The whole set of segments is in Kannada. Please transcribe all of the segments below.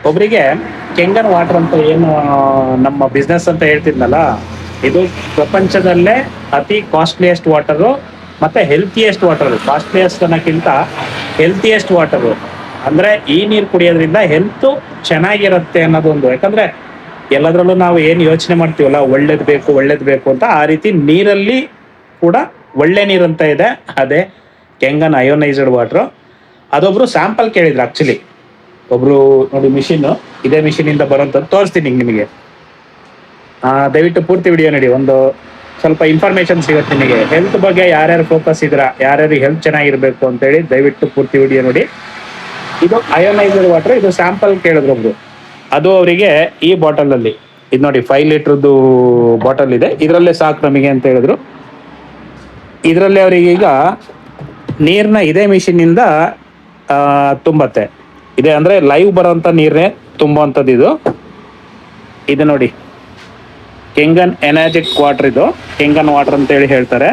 ಒಬ್ರಿಗೆ ಕೆಂಗನ್ ವಾಟರ್ ಅಂತ ಏನು ನಮ್ಮ ಬಿಸ್ನೆಸ್ ಅಂತ ಹೇಳ್ತಿದ್ನಲ್ಲ, ಇದು ಪ್ರಪಂಚದಲ್ಲೇ ಅತಿ ಕಾಸ್ಟ್ಲಿಯೆಸ್ಟ್ ವಾಟರು ಮತ್ತೆ ಹೆಲ್ತಿಯೆಸ್ಟ್ ವಾಟರ್. ಕಾಸ್ಟ್ಲಿಯೆಸ್ಟ್ ಅನ್ನೋಕ್ಕಿಂತ ಹೆಲ್ತಿಯೆಸ್ಟ್ ವಾಟರು. ಅಂದ್ರೆ ಈ ನೀರು ಕುಡಿಯೋದ್ರಿಂದ ಹೆಲ್ತ್ ಚೆನ್ನಾಗಿರುತ್ತೆ ಅನ್ನೋದೊಂದು. ಯಾಕಂದ್ರೆ ಎಲ್ಲದ್ರಲ್ಲೂ ನಾವು ಏನು ಯೋಚನೆ ಮಾಡ್ತೀವಲ್ಲ, ಒಳ್ಳೇದ್ ಬೇಕು ಅಂತ, ಆ ರೀತಿ ನೀರಲ್ಲಿ ಕೂಡ ಒಳ್ಳೆ ನೀರು ಅಂತ ಇದೆ, ಅದೇ ಕೆಂಗನ್ ಅಯೋನೈಸ್ಡ್ ವಾಟರ್. ಅದೊಬ್ರು ಸ್ಯಾಂಪಲ್ ಕೇಳಿದ್ರು ಆಕ್ಚುಲಿ. ಒಬ್ರು ನೋಡಿ ಮಿಷಿನ್, ಇದೇ ಮಿಷಿನ್ ಇಂದ ಬರೋಂತ ತೋರಿಸ್ತೀನಿ ನಿಮಗೆ. ದಯವಿಟ್ಟು ಪೂರ್ತಿ ವಿಡಿಯೋ ನೋಡಿ, ಒಂದು ಸ್ವಲ್ಪ ಇನ್ಫಾರ್ಮೇಶನ್ ಸಿಗುತ್ತೆ ನಿಮಗೆ. ಹೆಲ್ತ್ ಬಗ್ಗೆ ಯಾರ್ಯಾರು ಫೋಕಸ್ ಇದ್ರ, ಯಾರ್ಯಾರು ಹೆಲ್ತ್ ಚೆನ್ನಾಗಿರ್ಬೇಕು ಅಂತೇಳಿ ದಯವಿಟ್ಟು ಪೂರ್ತಿ ವಿಡಿಯೋ ನೋಡಿ. ಇದು ಅಯೋನೈಸ್ಡ್ ವಾಟರ್, ಇದು ಸ್ಯಾಂಪಲ್ ಕೇಳಿದ್ರು ಒಬ್ರು. ಅದು ಅವರಿಗೆ ಈ ಬಾಟಲ್ ಅಲ್ಲಿ, ಇದು ನೋಡಿ 5 ಲೀಟರ್ದು ಬಾಟಲ್ ಇದೆ, ಇದರಲ್ಲೇ ಸಾಕು ನಮಗೆ ಅಂತ ಹೇಳಿದ್ರು. ಇದರಲ್ಲೇ ಅವರಿಗೆ ಈಗ ನೀರ್ನ ಇದೇ ಮಿಷಿನ್ ಇಂದ ತುಂಬತ್ತೆ. ಇದೆ ಅಂದ್ರೆ ಲೈವ್ ಬರೋಂಥ ನೀರೇ ತುಂಬುವಂಥದ್ದು ಇದು. ಇದು ನೋಡಿ ಕೆಂಗನ್ ಎನರ್ಜಿಕ್ ವಾಟರ್, ಇದು ಕೆಂಗನ್ ವಾಟರ್ ಅಂತ ಹೇಳಿ ಹೇಳ್ತಾರೆ.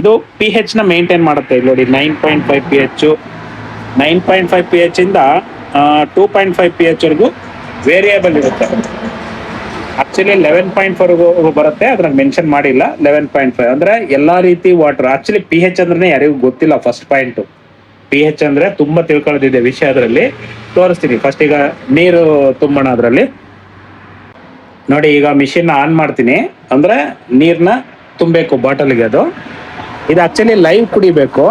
ಇದು pH ನ ಮೇಂಟೈನ್ ಮಾಡುತ್ತೆ. ಇಲ್ಲಿ ನೋಡಿ 9.5 pH, 9.5 pH ಇಂದ 2.5 pH ವರೆಗೂ ವೇರಿಯೇಬಲ್ ಇರುತ್ತೆ. ಆಕ್ಚುಲಿ 11.4 ಬರುತ್ತೆ, ಅದ್ರಾಗ ಮೆನ್ಷನ್ ಮಾಡಿಲ್ಲ. 11.5 ಅಂದ್ರೆ ಎಲ್ಲಾ ರೀತಿ ವಾಟರ್. ಆಕ್ಚುಲಿ pH ಅಂದ್ರೆ ಯಾರಿಗೂ ಗೊತ್ತಿಲ್ಲ. ಫಸ್ಟ್ ಪಾಯಿಂಟ್ pH ಅಂದ್ರೆ ತುಂಬಾ ತಿಳ್ಕೊಳ್ಳೋದಿದೆ ವಿಷಯ. ಅದರಲ್ಲಿ ತೋರಿಸ್ತೀನಿ. ಫಸ್ಟ್ ಈಗ ನೀರು ತುಂಬೋಣ ಅದರಲ್ಲಿ. ನೋಡಿ ಈಗ ಮಿಷಿನ್ ಆನ್ ಮಾಡ್ತೀನಿ, ಅಂದ್ರೆ ನೀರ್ನ ತುಂಬಬೇಕು ಬಾಟಲ್ಗೆ. ಅದು ಇದು ಆಕ್ಚುಲಿ ಲೈವ್ ಕುಡಿಬೇಕು.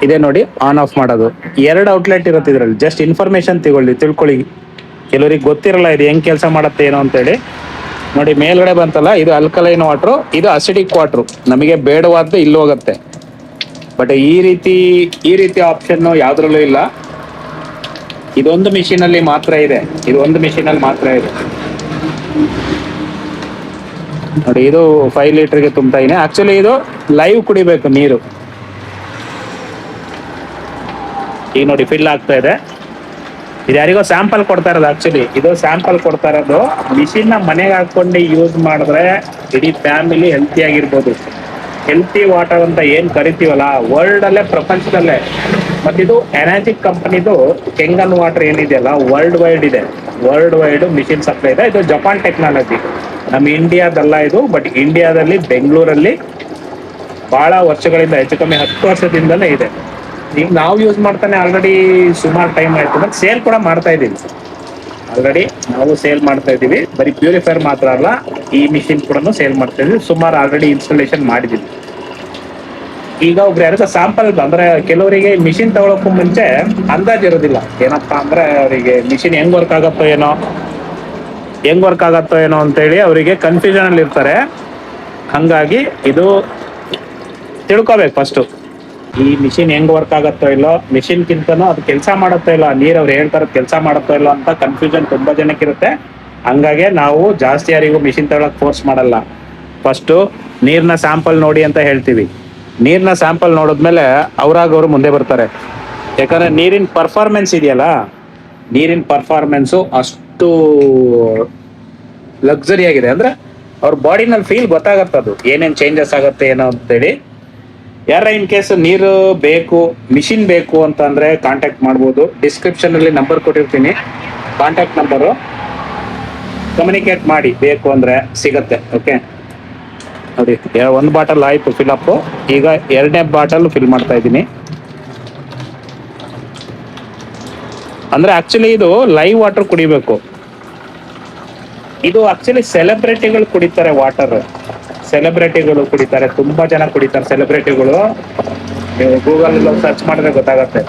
ಇದೇ ನೋಡಿ ಆನ್ ಆಫ್ ಮಾಡೋದು. 2 ಔಟ್ಲೆಟ್ ಇರುತ್ತೆ ಇದರಲ್ಲಿ. ಜಸ್ಟ್ ಇನ್ಫಾರ್ಮೇಶನ್ ತಿಳ್ಕೊಳ್ಳಿ. ಕೆಲವರಿಗೆ ಗೊತ್ತಿರಲ್ಲ ಇದು ಹೆಂಗ್ ಕೆಲಸ ಮಾಡುತ್ತೆ ಏನೋ ಅಂತೇಳಿ. ನೋಡಿ ಮೇಲ್ಗಡೆ ಬಂತಲ್ಲ, ಇದು ಅಲ್ಕಲೈನ್ ವಾಟ್ರು, ಇದು ಅಸಿಡಿಕ್ ವಾಟ್ರು. ನಮಗೆ ಬೇಡವಾದ್ದು ಇಲ್ಲಿ ಹೋಗುತ್ತೆ. ಬಟ್ ಈ ರೀತಿ ಆಪ್ಷನ್ ಯಾವ್ದ್ರಲ್ಲೂ ಇಲ್ಲ. ಇದೊಂದು ಮಿಷಿನ್ ಅಲ್ಲಿ ಮಾತ್ರ ಇದೆ. ನೋಡಿ ಇದು 5 ಲೀಟರ್ಗೆ ತುಂಬ್ತಾ ಇದೀನಿ. ಆಕ್ಚುಲಿ ಇದು ಲೈವ್ ಕುಡಿಬೇಕು ನೀರು. ಈಗ ನೋಡಿ ಫಿಲ್ ಆಗ್ತಾ ಇದೆ. ಇದು ಯಾರಿಗೋ ಸ್ಯಾಂಪಲ್ ಕೊಡ್ತಾ ಇರೋದು. ಆಕ್ಚುಲಿ ಇದು ಸ್ಯಾಂಪಲ್ ಕೊಡ್ತಾ ಇರೋದು. ಮಿಷಿನ್ ನ ಮನೆಗೆ ಹಾಕೊಂಡು ಯೂಸ್ ಮಾಡಿದ್ರೆ ಇಡೀ ಫ್ಯಾಮಿಲಿ ಹೆಲ್ತಿ ಆಗಿರ್ಬೋದು. ಹೆಲ್ತಿ ವಾಟರ್ ಅಂತ ಏನ್ ಕರಿತೀವಲ್ಲ, ವರ್ಲ್ಡ್ ಅಲ್ಲೇ, ಪ್ರಪಂಚದಲ್ಲೇ. ಮತ್ತಿದು ಎನರ್ಜಿಕ್ ಕಂಪನಿದು ಕೆಂಗನ್ ವಾಟರ್ ಏನಿದೆಯಲ್ಲ, ವರ್ಲ್ಡ್ ವೈಡ್ ಇದೆ. ವರ್ಲ್ಡ್ ವೈಡ್ ಮಿಷಿನ್ ಸಪ್ಲೈ ಇದೆ. ಇದು ಜಪಾನ್ ಟೆಕ್ನಾಲಜಿ, ನಮ್ಮ ಇಂಡಿಯಾದಲ್ಲ ಇದು. ಬಟ್ ಇಂಡಿಯಾದಲ್ಲಿ ಬೆಂಗಳೂರಲ್ಲಿ ಬಹಳ ವರ್ಷಗಳಿಂದ, ಹೆಚ್ಚು ಕಮ್ಮಿ 10 ವರ್ಷದಿಂದಲೇ ಇದೆ. ಈಗ ನಾವು ಯೂಸ್ ಮಾಡ್ತಾನೆ ಆಲ್ರೆಡಿ ಸುಮಾರು ಟೈಮ್ ಆಯ್ತು. ಮತ್ತೆ ಸೇಲ್ ಕೂಡ ಮಾಡ್ತಾ ಇದೀವಿ. ಆಲ್ರೆಡಿ ನಾವು ಸೇಲ್ ಮಾಡ್ತಾ ಇದೀವಿ. ಬರೀ ಪ್ಯೂರಿಫೈರ್ ಮಾತ್ರ ಅಲ್ಲ, ಈ ಮಿಷಿನ್ ಕೂಡ ಸೇಲ್ ಮಾಡ್ತಾ ಇದೀವಿ. ಸುಮಾರು ಆಲ್ರೆಡಿ ಇನ್ಸ್ಟಾಲೇಷನ್ ಮಾಡಿದೀವಿ. ಈಗ ಒಬ್ರು ಯಾರಿಗ ಸ್ಯಾಂಪಲ್ ಅಂದ್ರೆ, ಕೆಲವರಿಗೆ ಮಿಷಿನ್ ತಗೊಳಕ್ಕೂ ಮುಂಚೆ ಅಂದಾಜ್ ಇರೋದಿಲ್ಲ. ಏನಪ್ಪಾ ಅಂದ್ರೆ ಅವರಿಗೆ ಮಿಷಿನ್ ಹೆಂಗ್ ವರ್ಕ್ ಆಗತ್ತೋ ಏನೋ ಅಂತೇಳಿ ಅವರಿಗೆ ಕನ್ಫ್ಯೂಷನ್ ಅಲ್ಲಿ ಇರ್ತಾರೆ. ಹಂಗಾಗಿ ಇದು ತಿಳ್ಕೊಬೇಕು ಫಸ್ಟ್. ಈ ಮಿಷಿನ್ ಹೆಂಗ್ ವರ್ಕ್ ಆಗತ್ತೋ ಇಲ್ಲೋ, ಮಿಷಿನ್ ಕಿಂತನೂ ಅದು ಕೆಲಸ ಮಾಡುತ್ತೋ ಇಲ್ಲ, ನೀರ್ ಅವ್ರು ಹೇಳ್ತಾರ ಕೆಲಸ ಮಾಡುತ್ತೋ ಇಲ್ಲ ಅಂತ ಕನ್ಫ್ಯೂಷನ್ ತುಂಬಾ ಜನಕ್ಕೆ ಇರುತ್ತೆ. ಹಂಗಾಗಿ ನಾವು ಜಾಸ್ತಿ ಯಾರಿಗೂ ಮಿಷಿನ್ ತಗೊಳಕ್ ಫೋರ್ಸ್ ಮಾಡಲ್ಲ. ಫಸ್ಟ್ ನೀರ್ನ ಸ್ಯಾಂಪಲ್ ನೋಡಿ ಅಂತ ಹೇಳ್ತೀವಿ. ನೀರ್ನ ಸ್ಯಾಂಪಲ್ ನೋಡಿದ್ಮೇಲೆ ಅವ್ರು ಮುಂದೆ ಬರ್ತಾರೆ. ಯಾಕಂದ್ರೆ ನೀರಿನ ಪರ್ಫಾರ್ಮೆನ್ಸ್ ಇದೆಯಲ್ಲ, ನೀರಿನ ಪರ್ಫಾರ್ಮೆನ್ಸು ಅಷ್ಟು ಲಕ್ಸರಿ ಆಗಿದೆ. ಅಂದ್ರೆ ಅವ್ರ ಬಾಡಿನಲ್ಲಿ ಫೀಲ್ ಗೊತ್ತಾಗತ್ತದು, ಏನೇನ್ ಚೇಂಜಸ್ ಆಗುತ್ತೆ ಏನೋ ಅಂತೇಳಿ. ಯಾರ ಇನ್ ಕೇಸ್ ನೀರು ಬೇಕು, ಮಿಷಿನ್ ಬೇಕು ಅಂತ ಅಂದ್ರೆ ಕಾಂಟ್ಯಾಕ್ಟ್ ಮಾಡ್ಬೋದು. ಡಿಸ್ಕ್ರಿಪ್ಷನ್ ಅಲ್ಲಿ ನಂಬರ್ ಕೊಟ್ಟಿರ್ತೀನಿ, ಕಾಂಟ್ಯಾಕ್ಟ್ ನಂಬರು. ಕಮ್ಯುನಿಕೇಟ್ ಮಾಡಿ, ಬೇಕು ಅಂದ್ರೆ ಸಿಗತ್ತೆ. ಓಕೆ ನೋಡಿ, 1 ಬಾಟಲ್ ಆಯ್ತು ಫಿಲ್ ಅಪ್. ಈಗ 2ನೇ ಬಾಟಲ್ ಫಿಲ್ ಮಾಡ್ತಾ ಇದ್ದೀನಿ. ಅಂದ್ರೆ ಆಕ್ಚುಲಿ ಇದು ಲೈವ್ ವಾಟರ್ ಕುಡಿಬೇಕು. ಇದು ಆಕ್ಚುಲಿ ಸೆಲೆಬ್ರಿಟಿಗಳು ಕುಡಿತಾರೆ ವಾಟರ್. ಸೆಲೆಬ್ರಿಟಿಗಳು ಕುಡಿತಾರೆ, ತುಂಬಾ ಜನ ಕುಡಿತಾರೆ ಸೆಲೆಬ್ರಿಟಿಗಳು. ನೀವು ಗೂಗಲ್ ಸರ್ಚ್ ಮಾಡಿದ್ರೆ ಗೊತ್ತಾಗತ್ತೆ.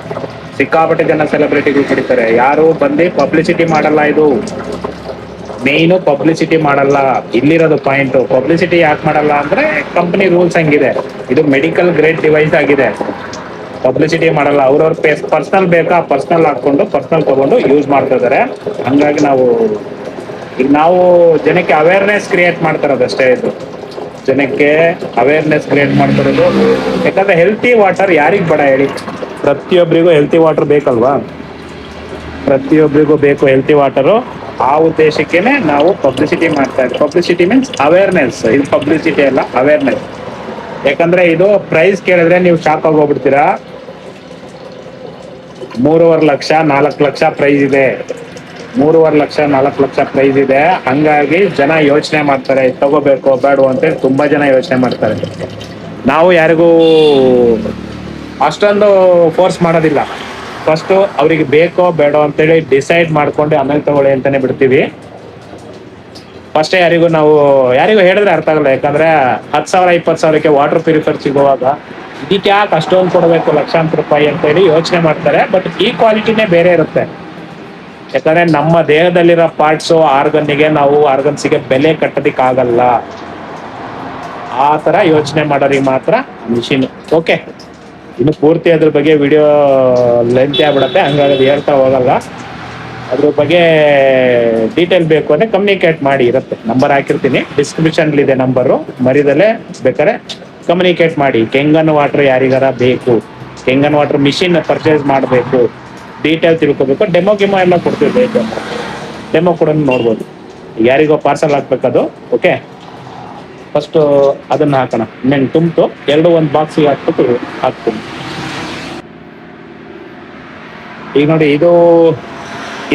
ಸಿಕ್ಕಾಪಟ್ಟೆ ಜನ ಸೆಲೆಬ್ರಿಟಿಗಳು ಕುಡಿತಾರೆ. ಯಾರು ಬಂದು ಪಬ್ಲಿಸಿಟಿ ಮಾಡಲ್ಲ. ಇದು ಮೇಯ್ನು ಪಬ್ಲಿಸಿಟಿ ಮಾಡಲ್ಲ. ಇಲ್ಲಿರೋದು ಪಾಯಿಂಟ್. ಪಬ್ಲಿಸಿಟಿ ಯಾಕೆ ಮಾಡಲ್ಲ ಅಂದ್ರೆ ಕಂಪನಿ ರೂಲ್ಸ್ ಹಂಗಿದೆ. ಇದು ಮೆಡಿಕಲ್ ಗ್ರೇಡ್ ಡಿವೈಸ್ ಆಗಿದೆ. ಪಬ್ಲಿಸಿಟಿ ಮಾಡಲ್ಲ. ಅವ್ರವ್ರ ಪರ್ಸನಲ್ ಬೇಕಾ ಪರ್ಸನಲ್ ಹಾಕೊಂಡು ಪರ್ಸನಲ್ ತಗೊಂಡು ಯೂಸ್ ಮಾಡ್ತಾ ಇದಾರೆ. ಹಂಗಾಗಿ ನಾವು ಜನಕ್ಕೆ ಅವೇರ್ನೆಸ್ ಕ್ರಿಯೇಟ್ ಮಾಡ್ತಾರದಷ್ಟೇ. ಇದು ಜನಕ್ಕೆ ಅವೇರ್ನೆಸ್ ಕ್ರಿಯೇಟ್ ಮಾಡ್ತಿರೋದು. ಯಾಕಂದ್ರೆ ಹೆಲ್ತಿ ವಾಟರ್ ಯಾರಿಗ್ ಬೇಡ ಹೇಳಿ? ಪ್ರತಿಯೊಬ್ಬರಿಗೂ ಹೆಲ್ತಿ ವಾಟರ್ ಬೇಕಲ್ವಾ? ಪ್ರತಿಯೊಬ್ಬರಿಗೂ ಬೇಕು ಹೆಲ್ತಿ ವಾಟರು. ಆ ಉದ್ದೇಶಕ್ಕೇನೆ ನಾವು ಪಬ್ಲಿಸಿಟಿ ಮಾಡ್ತಾ ಇದ್ದೀವಿ. Publicity means awareness. ಇದು ಪಬ್ಲಿಸಿಟಿ ಅಲ್ಲ, ಅವೇರ್ನೆಸ್. ಯಾಕಂದ್ರೆ ಇದು ಪ್ರೈಸ್ ಕೇಳಿದ್ರೆ ನೀವು ಶಾಕ್ ಆಗೋಗ್ಬಿಡ್ತೀರಾ. 3.5 ಲಕ್ಷ 4 ಲಕ್ಷ ಪ್ರೈಸ್ ಇದೆ. 3.5 ಲಕ್ಷ 4 ಲಕ್ಷ ಪ್ರೈಸ್ ಇದೆ. ಹಂಗಾಗಿ ಜನ ಯೋಚನೆ ಮಾಡ್ತಾರೆ ತಗೋಬೇಕು ಬೇಡ ಅಂತೇಳಿ ತುಂಬಾ ಜನ ಯೋಚನೆ ಮಾಡ್ತಾರೆ. ನಾವು ಯಾರಿಗೂ ಅಷ್ಟೊಂದು ಫೋರ್ಸ್ ಮಾಡೋದಿಲ್ಲ. ಫಸ್ಟ್ ಅವ್ರಿಗೆ ಬೇಕೋ ಬೇಡೋ ಅಂತೇಳಿ ಡಿಸೈಡ್ ಮಾಡ್ಕೊಂಡು ಆಮೇಲೆ ತಗೊಳ್ಳಿ ಅಂತಾನೆ ಬಿಡ್ತೀವಿ. ಫಸ್ಟೇ ಯಾರಿಗೂ ಹೇಳಿದ್ರೆ ಅರ್ಥ ಆಗಲ್ಲ. ಯಾಕಂದ್ರೆ 10,000 20,000ಕ್ಕೆ ವಾಟರ್ ಪ್ಯೂರಿಫೈರ್ ಸಿಗುವಾಗ ಇದಕ್ಕೆ ಯಾಕೆ ಅಷ್ಟೊಂದು ಕೊಡಬೇಕು ಲಕ್ಷಾಂತರ ರೂಪಾಯಿ ಅಂತೇಳಿ ಯೋಚನೆ ಮಾಡ್ತಾರೆ. ಬಟ್ ಈ ಕ್ವಾಲಿಟಿನೇ ಬೇರೆ ಇರುತ್ತೆ. ಯಾಕಂದ್ರೆ ನಮ್ಮ ದೇಹದಲ್ಲಿರೋ ಪಾರ್ಟ್ಸು ಆರ್ಗನ್ಸಿಗೆ ಬೆಲೆ ಕಟ್ಟೋದಿಕ್ಕಾಗಲ್ಲ. ಆ ತರ ಯೋಚನೆ ಮಾಡೋರಿಗೆ ಮಾತ್ರ ಮಿಷಿನ್. ಓಕೆ, ಇನ್ನು ಪೂರ್ತಿ ಅದ್ರ ಬಗ್ಗೆ ವಿಡಿಯೋ ಲೆಂತ್ ಆಗ್ಬಿಡತ್ತೆ, ಹಂಗಾಗಿ ಅದು ಹೇಳ್ತಾ ಹೋಗಲ್ಲ. ಅದ್ರ ಬಗ್ಗೆ ಡೀಟೇಲ್ ಬೇಕು ಅಂದ್ರೆ ಕಮ್ಯುನಿಕೇಟ್ ಮಾಡಿ, ಇರುತ್ತೆ ನಂಬರ್ ಹಾಕಿರ್ತೀನಿ ಡಿಸ್ಕ್ರಿಪ್ಷನ್ ಇದೆ ನಂಬರು, ಮರಿದಲ್ಲೇ ಬೇಕಾದ್ರೆ ಕಮ್ಯುನಿಕೇಟ್ ಮಾಡಿ. ಕೆಂಗನ್ ವಾಟರ್ ಯಾರಿಗಾರ ಬೇಕು, ಕೆಂಗನ್ ವಾಟರ್ ಮಿಷಿನ್ ಪರ್ಚೇಸ್ ಮಾಡಬೇಕು, ಡೀಟೇಲ್ ತಿಳ್ಕೊಬೇಕು, ಡೆಮೋ ಎಲ್ಲ ಕೊಡ್ತೀವಿ. ಬೇಕು ಡೆಮೋ ಕೂಡ ನೋಡ್ಬೋದು. ಯಾರಿಗೋ ಪಾರ್ಸಲ್ ಹಾಕ್ಬೇಕದು. ಓಕೆ, ಫಸ್ಟ್ ಅದನ್ನ ಹಾಕೋಣ. ಇನ್ನೇನು ತುಂಬಿತು, ಒಂದು ಬಾಕ್ಸಿಗೆ ಹಾಕ್ಬಿಟ್ಟು ಹಾಕ್ತೀನಿ. ಈಗ ನೋಡಿ,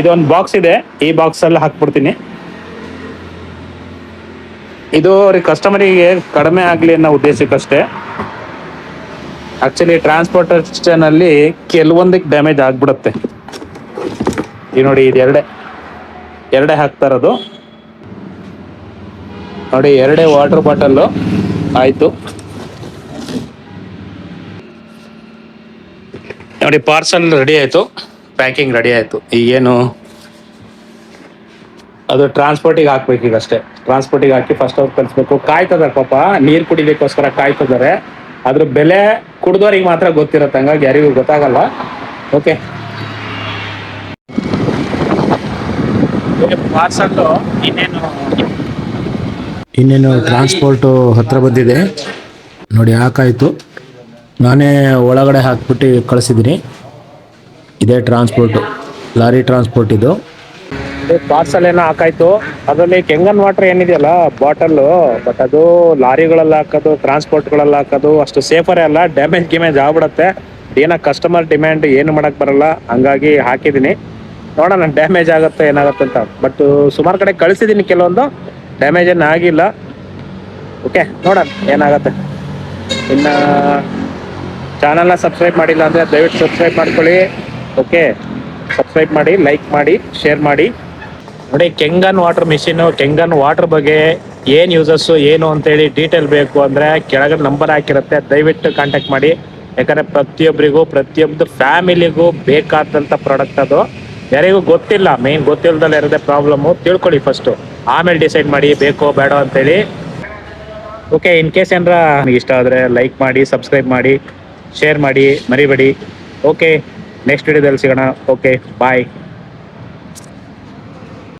ಇದೊಂದು ಬಾಕ್ಸ್ ಇದೆ. ಈ ಬಾಕ್ಸ್ ಅಲ್ಲಿ ಹಾಕ್ಬಿಡ್ತೀನಿ. ಇದು ಕಸ್ಟಮರಿಗೆ ಕಡಿಮೆ ಆಗ್ಲಿ ಅನ್ನೋ ಉದ್ದೇಶಕ್ಕಷ್ಟೇ. ಆಕ್ಚುಲಿ ಟ್ರಾನ್ಸ್ಪೋರ್ಟೇಷನ್ ಅಲ್ಲಿ ಕೆಲವೊಂದಕ್ಕೆ ಡ್ಯಾಮೇಜ್ ಆಗ್ಬಿಡುತ್ತೆ. ಈಗ ನೋಡಿ, ಇದು ಎರಡೇ ಹಾಕ್ತಾ ಇರೋದು ನೋಡಿ. ಎರಡೇ ವಾಟರ್ ಬಾಟಲ್ ಆಯ್ತು ನೋಡಿ. ಪಾರ್ಸಲ್ ರೆಡಿ ಆಯ್ತು, ಪ್ಯಾಕಿಂಗ್ ರೆಡಿ ಆಯ್ತು. ಈಗೇನು ಅದು ಟ್ರಾನ್ಸ್ಪೋರ್ಟಿಗೆ ಹಾಕ್ಬೇಕು. ಈಗ ಅಷ್ಟೇ, ಟ್ರಾನ್ಸ್ಪೋರ್ಟಿಗೆ ಹಾಕಿ ಫಸ್ಟ್ ಅವ್ರು ಕಲಿಸ್ಬೇಕು. ಕಾಯ್ತದಾರೆ ಪಾಪ, ನೀರು ಕುಡಿಲಿಕ್ಕೋಸ್ಕರ ಕಾಯ್ತಿದ್ದಾರೆ. ಅದ್ರ ಬೆಲೆ ಕುಡ್ದೋರಿಗೆ ಮಾತ್ರ ಗೊತ್ತಿರುತ್ತೆ, ಹಂಗಾಗಿ ಯಾರಿಗೂ ಗೊತ್ತಾಗಲ್ಲ. ಓಕೆ, ಪಾರ್ಸಲ್ಲು ಇನ್ನೇನು ಟ್ರಾನ್ಸ್ಪೋರ್ಟು ಹತ್ರ ಬಂದಿದೆ ನೋಡಿ. ಹಾಕಾಯ್ತು, ನಾನೇ ಒಳಗಡೆ ಹಾಕ್ಬಿಟ್ಟು ಕಳಿಸಿದ್ದೀನಿ. ಇದೇ ಟ್ರಾನ್ಸ್ಪೋರ್ಟು, ಲಾರಿ ಟ್ರಾನ್ಸ್ಪೋರ್ಟ್ ಇದು. ಪಾರ್ಸಲ್ ಏನೋ ಹಾಕಾಯ್ತು. ಅದರಲ್ಲಿ ಕೆಂಗನ್ ವಾಟರ್ ಏನಿದೆಯಲ್ಲ ಬಾಟಲ್ಲು, ಬಟ್ ಅದು ಲಾರಿಗಳಲ್ಲಿ ಹಾಕೋದು, ಟ್ರಾನ್ಸ್ಪೋರ್ಟ್ಗಳಲ್ಲಿ ಹಾಕೋದು ಅಷ್ಟು ಸೇಫರೇ ಅಲ್ಲ. ಡ್ಯಾಮೇಜ್ ಆಗ್ಬಿಡತ್ತೆ. ಏನೋ ಕಸ್ಟಮರ್ ಡಿಮ್ಯಾಂಡ್ ಏನು ಮಾಡಕ್ ಬರಲ್ಲ, ಹಂಗಾಗಿ ಹಾಕಿದ್ದೀನಿ. ನೋಡೋಣ ಡ್ಯಾಮೇಜ್ ಆಗುತ್ತೆ ಏನಾಗುತ್ತೆ ಅಂತ. ಬಟ್ ಸುಮಾರು ಕಡೆ ಕಳಿಸಿದ್ದೀನಿ, ಕೆಲವೊಂದು ಡ್ಯಾಮೇಜ್ ಏನು ಆಗಿಲ್ಲ. ಓಕೆ, ನೋಡೋಣ ಏನಾಗುತ್ತೆ. ಇನ್ನು ಚಾನಲ್ನ ಸಬ್ಸ್ಕ್ರೈಬ್ ಮಾಡಿಲ್ಲ ಅಂದರೆ ದಯವಿಟ್ಟು ಸಬ್ಸ್ಕ್ರೈಬ್ ಮಾಡ್ಕೊಳ್ಳಿ. ಓಕೆ, ಸಬ್ಸ್ಕ್ರೈಬ್ ಮಾಡಿ, ಲೈಕ್ ಮಾಡಿ, ಶೇರ್ ಮಾಡಿ. ನೋಡಿ, ಕೆಂಗನ್ ವಾಟರ್ ಮಿಷಿನು, ಕೆಂಗನ್ ವಾಟರ್ ಬಗ್ಗೆ ಏನು ಯೂಸಸ್ಸು ಏನು ಅಂತೇಳಿ ಡೀಟೇಲ್ ಬೇಕು ಅಂದರೆ ಕೆಳಗಡೆ ನಂಬರ್ ಹಾಕಿರುತ್ತೆ, ದಯವಿಟ್ಟು ಕಾಂಟ್ಯಾಕ್ಟ್ ಮಾಡಿ. ಯಾಕಂದರೆ ಪ್ರತಿಯೊಬ್ಬ ಫ್ಯಾಮಿಲಿಗೂ ಬೇಕಾದಂಥ ಪ್ರಾಡಕ್ಟ್ ಅದು. ಯಾರಿಗೂ ಗೊತ್ತಿಲ್ಲ, ಮೇನ್ ಗೊತ್ತಿಲ್ಲದಲ್ಲ ಇರೋದೇ ಪ್ರಾಬ್ಲಮ್ಮು. ತಿಳ್ಕೊಳ್ಳಿ ಫಸ್ಟು, ಆಮೇಲೆ ಡಿಸೈಡ್ ಮಾಡಿ ಬೇಕೋ ಬೇಡ ಅಂತೇಳಿ. ಓಕೆ, ಇನ್ ಕೇಸ್ ಏನಾರ ನನಗೆ ಇಷ್ಟ ಆದರೆ ಲೈಕ್ ಮಾಡಿ, ಸಬ್ಸ್ಕ್ರೈಬ್ ಮಾಡಿ, ಶೇರ್ ಮಾಡಿ, ಮರಿಬೇಡಿ. ಓಕೆ, ನೆಕ್ಸ್ಟ್ ವಿಡಿಯೋದಲ್ಲಿ ಸಿಗೋಣ. ಓಕೆ, ಬಾಯ್.